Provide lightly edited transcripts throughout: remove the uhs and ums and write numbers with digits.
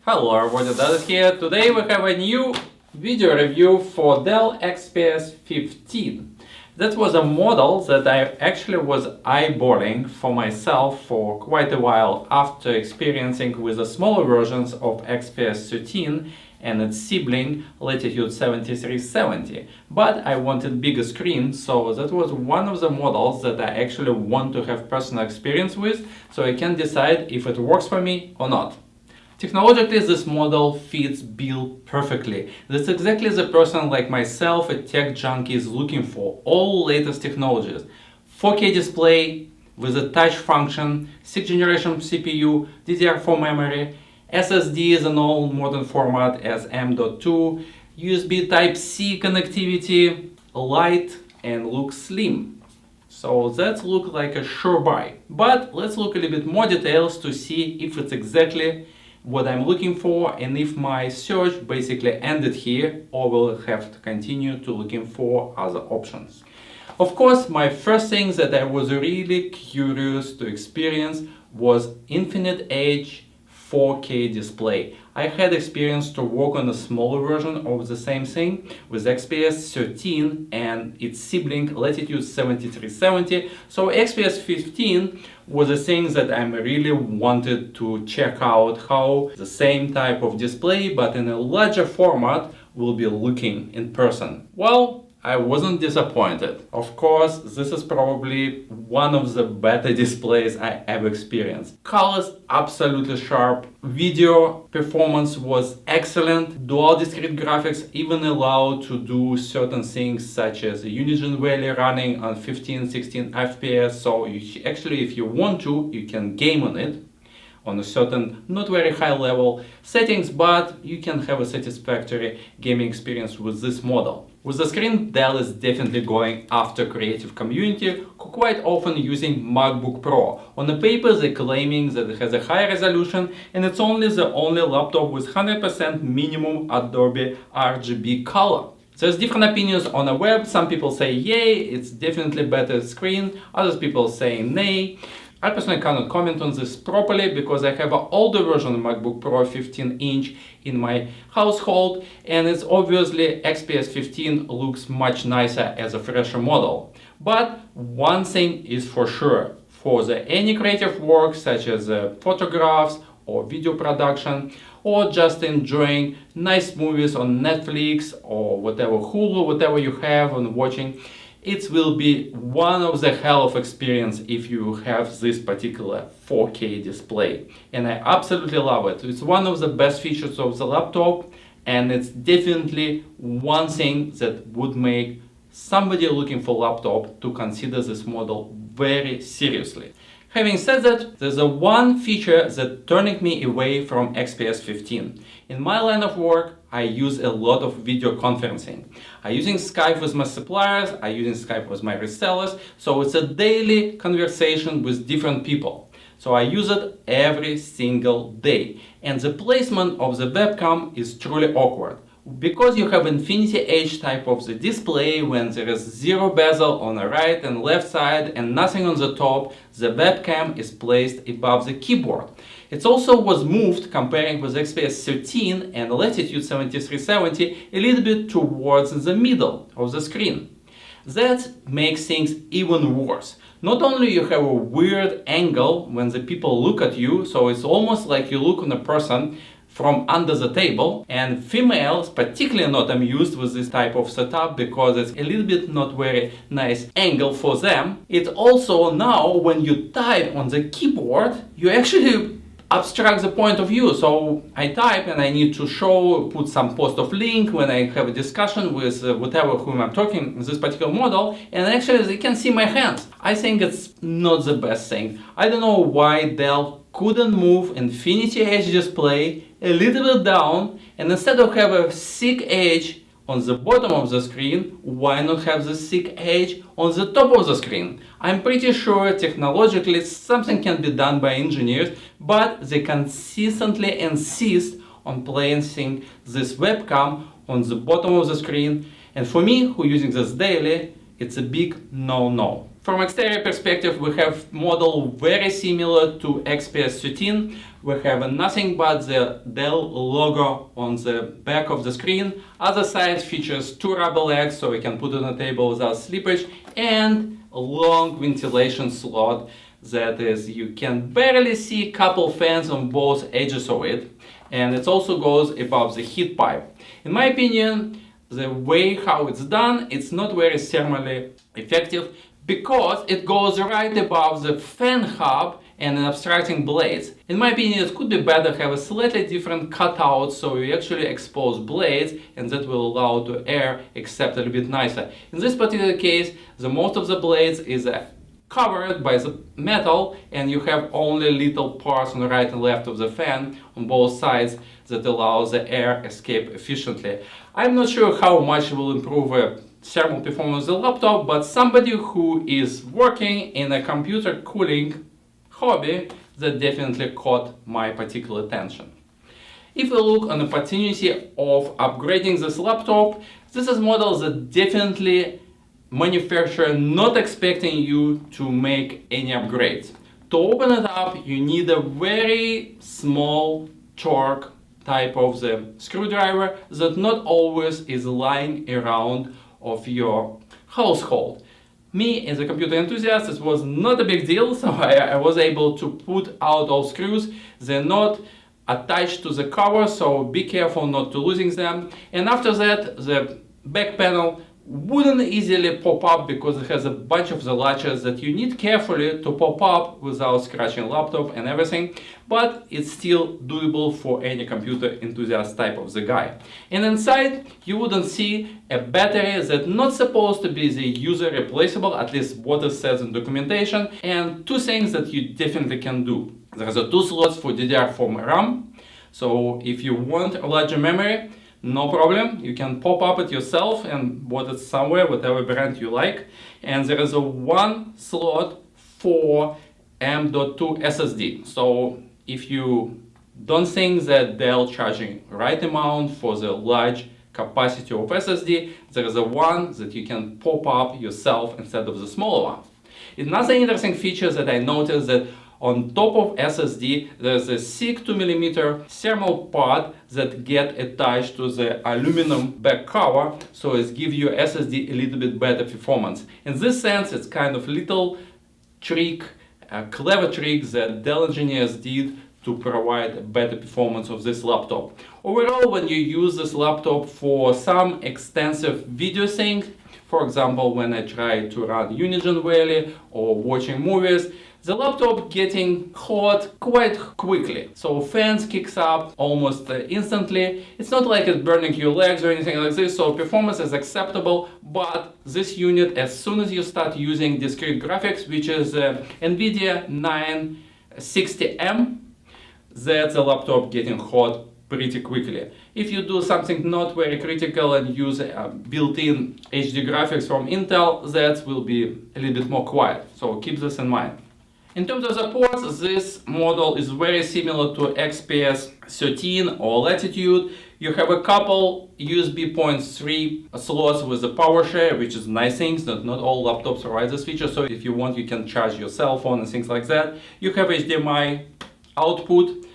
Hello everybody, Daz here. Today we have a new video review for Dell XPS 15. That was a model that I actually was eyeballing for myself for quite a while after experiencing with the smaller versions of XPS 13 and its sibling Latitude 7370. But I wanted bigger screen, so that was one of the models that I actually want to have personal experience with, so I can decide if it works for me or not. Technologically, this model fits Bill perfectly. That's exactly the person like myself, a tech junkie, is looking for. All latest technologies. 4K display with a touch function, 6th generation CPU, DDR4 memory, SSD is an old modern format as M.2, USB Type-C connectivity, light and looks slim. So that looks like a sure buy. But let's look a little bit more details to see if it's exactly what I'm looking for and if my search basically ended here or will have to continue to looking for other options. Of course, my first thing that I was really curious to experience was Infinite Edge 4K display. I had experience to work on a smaller version of the same thing with XPS 13 and its sibling Latitude 7370. So XPS 15 was a thing that I really wanted to check out how the same type of display but in a larger format will be looking in person. Well, I wasn't disappointed. Of course, this is probably one of the better displays I ever experienced. Colors absolutely sharp, video performance was excellent, dual discrete graphics even allowed to do certain things such as a Unigine Valley running on 15-16 FPS, so actually if you want to, you can game on it on a certain, not very high level settings, but you can have a satisfactory gaming experience with this model. With the screen, Dell is definitely going after creative community, who quite often using MacBook Pro. On the paper, they're claiming that it has a high resolution and it's only the only laptop with 100% minimum Adobe RGB color. There's different opinions on the web. Some people say yay, it's definitely better screen. Other people say nay. I personally cannot comment on this properly because I have an older version of MacBook Pro 15-inch in my household, and it's obviously XPS 15 looks much nicer as a fresher model. But one thing is for sure, for any creative work such as photographs or video production, or just enjoying nice movies on Netflix or whatever, Hulu, whatever you have on watching, it will be one of the hell of experience if you have this particular 4K display. And I absolutely love it. It's one of the best features of the laptop, and it's definitely one thing that would make somebody looking for a laptop to consider this model very seriously. Having said that, there's a one feature that turning me away from XPS 15. In my line of work, I use a lot of video conferencing. I'm using Skype with my suppliers, I'm using Skype with my resellers, so it's a daily conversation with different people. So I use it every single day. And the placement of the webcam is truly awkward. Because you have Infinity Edge type of the display, when there is zero bezel on the right and left side and nothing on the top, the webcam is placed above the keyboard. It also was moved, comparing with XPS 13 and Latitude 7370, a little bit towards the middle of the screen. That makes things even worse. Not only you have a weird angle when the people look at you, so it's almost like you look on a person from under the table, and females particularly not amused with this type of setup because it's a little bit not very nice angle for them. It also now when you type on the keyboard, you actually abstract the point of view. So I type and I need to put some post of link when I have a discussion with whatever whom I'm talking, this particular model, and actually they can see my hands. I think it's not the best thing. I don't know why Dell couldn't move Infinity Edge display a little bit down, and instead of have a thick edge on the bottom of the screen, why not have the thick edge on the top of the screen? I'm pretty sure technologically something can be done by engineers, but they consistently insist on placing this webcam on the bottom of the screen. And for me, who using this daily, it's a big no-no. From exterior perspective, we have model very similar to XPS 13. We have nothing but the Dell logo on the back of the screen. Other side features two rubber legs, so we can put it on the table without slippage, and a long ventilation slot that is, you can barely see a couple fans on both edges of it, and it also goes above the heat pipe. In my opinion, the way how it's done, it's not very thermally effective because it goes right above the fan hub and obstructing blades. In my opinion, it could be better to have a slightly different cutout so you actually expose blades, and that will allow the air accept a little bit nicer. In this particular case, the most of the blades is covered by the metal, and you have only little parts on the right and left of the fan on both sides that allows the air escape efficiently. I'm not sure how much it will improve thermal performance of the laptop, but somebody who is working in a computer cooling hobby, that definitely caught my particular attention. If we look on the opportunity of upgrading this laptop, this is model that definitely manufacturer not expecting you to make any upgrades. To open it up, you need a very small torque type of the screwdriver that not always is lying around of your household. Me, as a computer enthusiast, it was not a big deal, so I was able to put out all screws. They're not attached to the cover, so be careful not to losing them. And after that, the back panel wouldn't easily pop up because it has a bunch of the latches that you need carefully to pop up without scratching laptop and everything, but it's still doable for any computer enthusiast type of the guy. And inside you wouldn't see a battery that's not supposed to be the user replaceable, at least what it says in documentation, and two things that you definitely can do. There's two slots for DDR4 RAM, so if you want a larger memory, no problem, you can pop up it yourself and put it somewhere, whatever brand you like. And there is a one slot for M.2 SSD. So if you don't think that Dell charging right amount for the large capacity of SSD, there is a one that you can pop up yourself instead of the smaller one. Another interesting feature that I noticed that on top of SSD, there's a 6.2mm thermal pad that get attached to the aluminum back cover, so it gives you SSD a little bit better performance. In this sense, it's kind of little trick, a clever trick that Dell engineers did to provide better performance of this laptop. Overall, when you use this laptop for some extensive video things, for example, when I try to run Unigine Valley or watching movies, the laptop getting hot quite quickly. So fans kicks up almost instantly. It's not like it's burning your legs or anything like this, so performance is acceptable, but this unit, as soon as you start using discrete graphics, which is NVIDIA 960M, that's the laptop getting hot pretty quickly. If you do something not very critical and use built-in HD graphics from Intel, that will be a little bit more quiet, so keep this in mind. In terms of the ports, this model is very similar to XPS 13 or Latitude. You have a couple USB 3 slots with the power share, which is nice things. Not all laptops provide this feature, so if you want, you can charge your cell phone and things like that. You have HDMI output,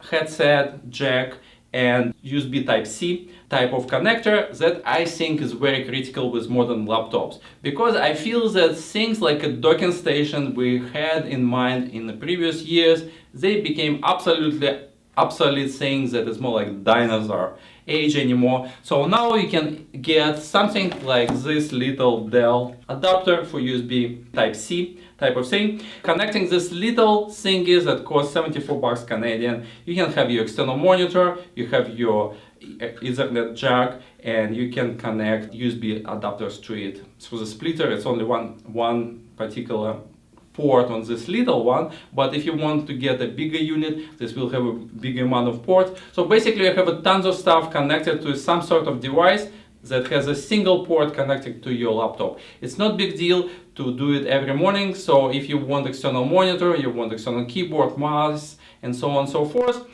headset, jack, and USB Type-C type of connector that I think is very critical with modern laptops, because I feel that things like a docking station we had in mind in the previous years, they became absolutely obsolete things that is more like dinosaur age anymore. So now you can get something like this little Dell adapter for USB Type-C type of thing. Connecting this little thingies that cost 74 bucks Canadian. You can have your external monitor, you have your Ethernet jack, and you can connect USB adapters to it through the splitter. It's only one particular port on this little one, but if you want to get a bigger unit, this will have a bigger amount of ports. So basically you have a tons of stuff connected to some sort of device that has a single port connected to your laptop. It's not big deal to do it every morning, so if you want external monitor, you want external keyboard, mouse, and so on and so forth,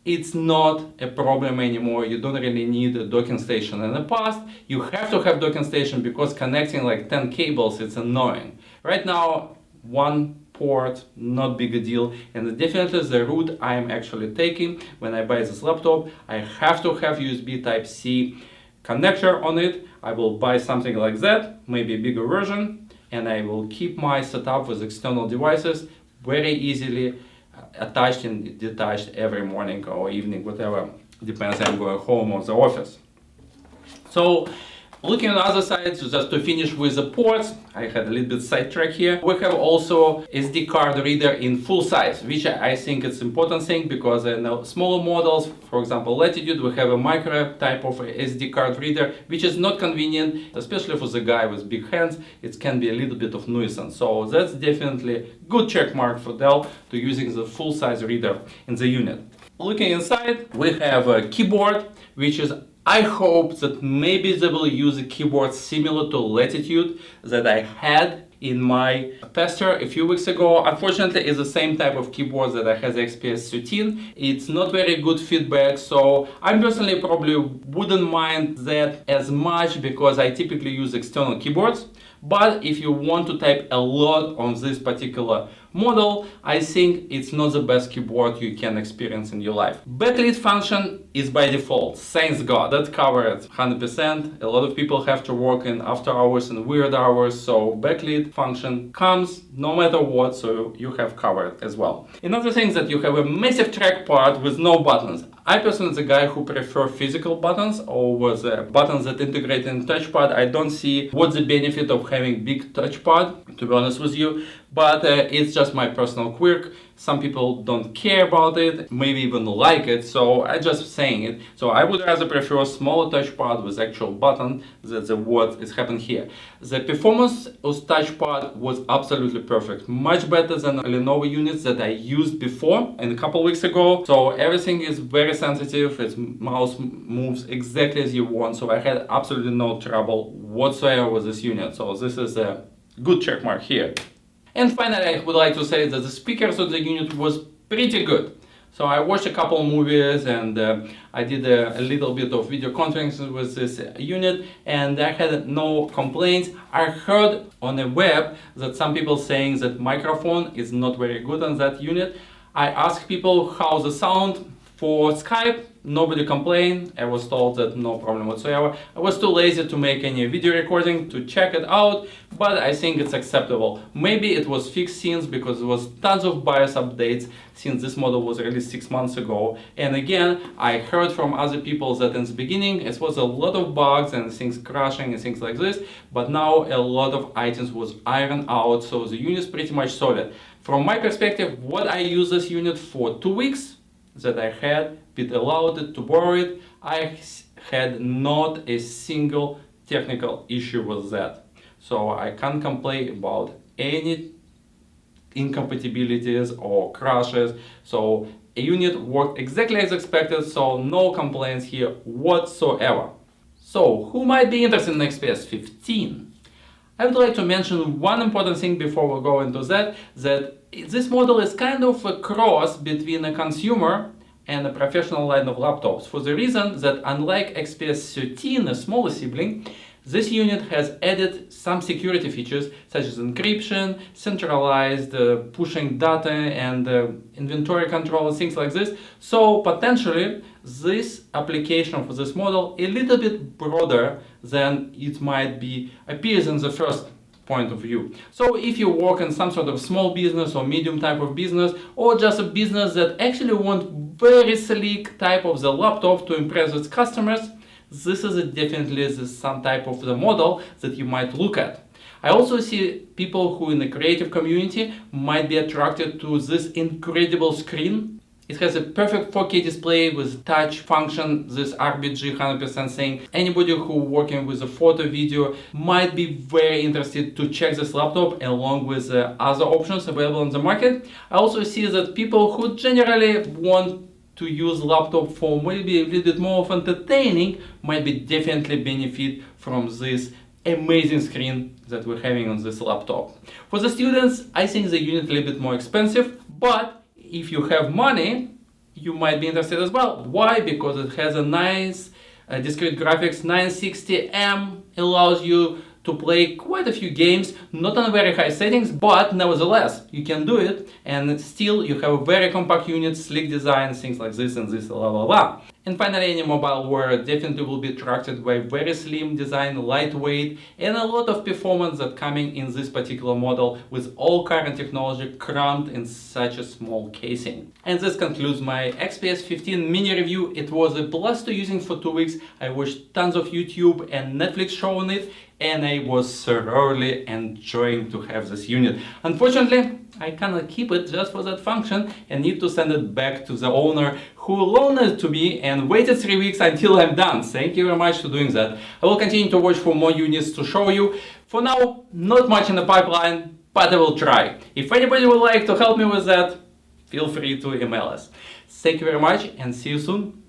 it's not a problem anymore. You don't really need a docking station. In the past, you have to have docking station because connecting like 10 cables, it's annoying. Right now, one port, not big a deal, and definitely the route I'm actually taking when I buy this laptop, I have to have USB Type-C connector on it. I will buy something like that, maybe a bigger version, and I will keep my setup with external devices very easily attached and detached every morning or evening, whatever, depends if I'm going home or the office. So looking on the other side, so just to finish with the ports, I had a little bit sidetrack here. We have also SD card reader in full size, which I think it's important thing because in smaller models, for example Latitude, we have a micro type of SD card reader, which is not convenient, especially for the guy with big hands. It can be a little bit of nuisance. So that's definitely good check mark for Dell to using the full size reader in the unit. Looking inside, we have a keyboard, which is I hope that maybe they will use a keyboard similar to Latitude that I had in my tester a few weeks ago. Unfortunately, it's the same type of keyboard that I had the XPS 13. It's not very good feedback, so I personally probably wouldn't mind that as much because I typically use external keyboards. But if you want to type a lot on this particular model, I think it's not the best keyboard you can experience in your life. Backlit function is by default, thanks God, that covered 100%. A lot of people have to work in after hours and weird hours, so backlit function comes no matter what, so you have covered as well. Another thing is that you have a massive trackpad with no buttons. I personally am the guy who prefer physical buttons over the buttons that integrate in touchpad. I don't see what's the benefit of having big touchpad, to be honest with you, but it's just my personal quirk. Some people don't care about it, maybe even like it, so I'm just saying it. So I would rather prefer a smaller touchpad with actual button. That's what is happening here. The performance of touchpad was absolutely perfect, much better than Lenovo units that I used before and a couple weeks ago. So everything is very sensitive, its mouse moves exactly as you want, so I had absolutely no trouble whatsoever with this unit. So this is a good check mark here. And finally, I would like to say that the speakers of the unit was pretty good. So I watched a couple movies and I did a little bit of video conferences with this unit and I had no complaints. I heard on the web that some people saying that microphone is not very good on that unit. I asked people how the sound for Skype, nobody complained. I was told that no problem whatsoever. I was too lazy to make any video recording to check it out, but I think it's acceptable. Maybe it was fixed since because there was tons of BIOS updates since this model was released 6 months ago. And again, I heard from other people that in the beginning it was a lot of bugs and things crashing and things like this, but now a lot of items was ironed out, so the unit is pretty much solid. From my perspective, what I use this unit for 2 weeks, that I had been allowed to borrow it, I had not a single technical issue with that. So I can't complain about any incompatibilities or crashes. So a unit worked exactly as expected, so no complaints here whatsoever. So who might be interested in XPS 15? I would like to mention one important thing before we go into that this model is kind of a cross between a consumer and a professional line of laptops, for the reason that unlike XPS 13, a smaller sibling, this unit has added some security features such as encryption, centralized pushing data and inventory control and things like this. So potentially this application for this model a little bit broader than it might be appears in the first point of view. So if you work in some sort of small business or medium type of business, or just a business that actually want very sleek type of the laptop to impress its customers, this is definitely some type of the model that you might look at. I also see people who in the creative community might be attracted to this incredible screen. It has a perfect 4K display with touch function, this RGB 100% thing. Anybody who working with a photo, video might be very interested to check this laptop along with other options available on the market. I also see that people who generally want to use laptop for maybe a little bit more of entertaining might be definitely benefit from this amazing screen that we're having on this laptop. For the students, I think the unit a little bit more expensive, but if you have money you might be interested as well. Why? Because it has a nice discrete graphics 960M, allows you to play quite a few games, not on very high settings, but nevertheless, you can do it, and still you have a very compact unit, sleek design, things like this and this, blah blah blah. And finally, any mobile wear definitely will be attracted by very slim design, lightweight, and a lot of performance that coming in this particular model with all current technology crammed in such a small casing. And this concludes my XPS 15 mini review. It was a blast to using for 2 weeks. I watched tons of YouTube and Netflix show on it, and I was thoroughly enjoying to have this unit. Unfortunately, I cannot keep it just for that function and need to send it back to the owner who loaned it to me and waited 3 weeks until I'm done. Thank you very much for doing that. I will continue to watch for more units to show you. For now, not much in the pipeline, but I will try. If anybody would like to help me with that, feel free to email us. Thank you very much and see you soon.